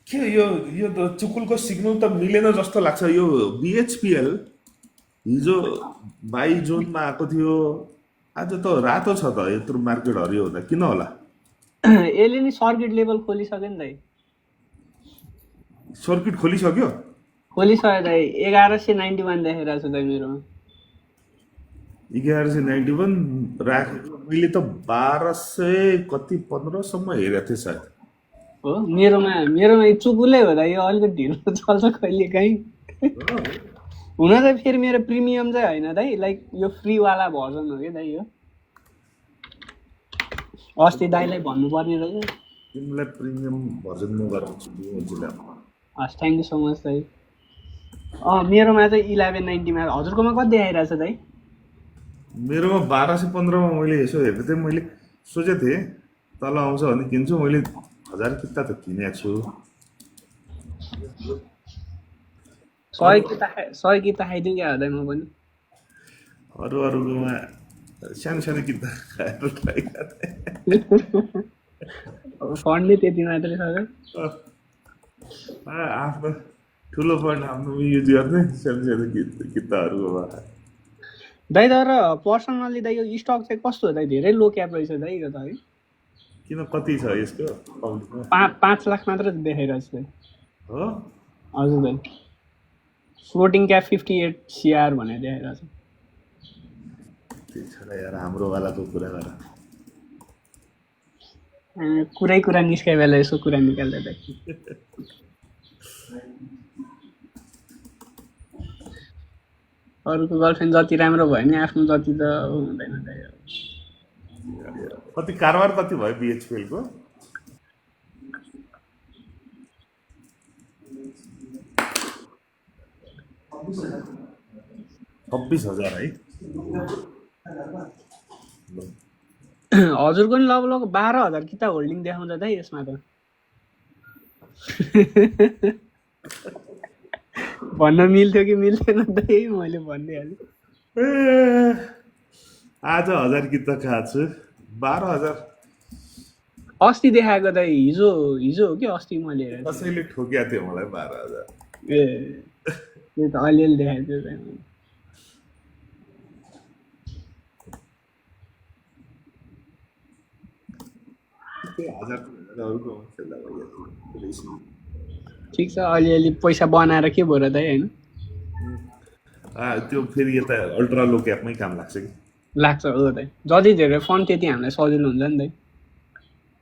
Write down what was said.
के यो त चुकुलको सिग्नल त मिलेन जस्तो लाग्छ। यो बिएचपिएल हिजो 22 जुनमा आएको थियो, आज त रातो छ त यत्रो मार्केट हरियो हुँदा किन होला? यसले नि सर्किट लेभल खोलिसक्यो नि दाइ। सर्किट खोलिसक्यो? खोलिसक्यो दाइ। 1191 देखाइरहेको छु दाइ मेरोमा। 1191 राखेको मैले त 1200 कति 15सम्म हेरेको थिएँ सायद। हो मेरोमा यो चुकुलै हो दाइ। यो अलिकति ढिलो चल्छ कहिले काहीँ। हो? हुन त फेरि मेरो प्रिमियम चाहिँ होइन दाइ, लाइक यो फ्रीवाला भर्जन हो कि दाइ। यो अस्ति दाइलाई भन्नुपर्ने रहेछ। तिमीलाई प्रिमियम भर्जन म गराउँछु यो जिल्लामा। हस्, थ्याङ्क यू सो मच दाइ। मेरोमा चाहिँ 1190मा। हजुरकोमा कति देखाइरहेछ दाइ? मेरोमा 1215मा मैले यसो हेर्दै थिएँ। मैले सोचेको थिएँ तल आउँछ भने किन्छु, मैले 1000 किता त किनेको छु। 100 किता खाइदिउँ क्या हो दाइ म पनि। अरूकोमा सानो सानो किता खाएर लागेको थिएँ। फन्डले त्यति मात्रै छ दाइ। आफ्नो ठुलो फन्ड आफ्नो युज गर्ने सानो सानो किताहरूकोमा। दाइ तर पर्सनल्ली दाइ यो स्टक चाहिँ कस्तो हो दाइ? धेरै लो क्याप रहेछ दाइ यो त है। किन कति छ यसको पब्लिकमा? 5 लाख मात्र देखाइरहेको छ दाइ। हो? हजुर दाइ। फ्लोटिङ क्याप 58 CR भनेर देखाइरहेको छ। त्यही छ यार हाम्रोवालाको कुरा गर। कुरा निस्काइ बेला यसो कुरा निकाल्दै दाइ। अरूको गर्लफ्रेन्ड जति राम्रो भयो नि आफ्नो जति त हुँदैन दाइ। कति कारोबार कति भयो बिएचपिएलको? 26,000 है? हजुरको नि लगभग 12,000 किता होल्डिङ देखाउँछ दाइ यसमा त। भन्न मिल्थ्यो कि मिल्थेन दाइ, मैले भनिदिइहालेँ। आज 1000 किता खाएको छु। 12,000 अस्ति देखाएको दाइ। हिजो हो कि अस्ति मैले हेरेको कसैले ठोकिया थियो मलाई 12,000। थिएँ। ए त्यो त अलिअलि देखाएको थियो दाइ मैले। त्यही 1000 अरूकोमा खेल्दा भइहाल्यो। ठिक छ, अलिअलि पैसा बनाएर के भयो र दाइ होइन? त्यो फेरि यता अल्ट्रा लो क्यापमै काम लाग्छ कि। लाग्छ हो दाइ। जति धेरै फन्ड त्यति हामीलाई सजिलो हुन्छ नि दाइ।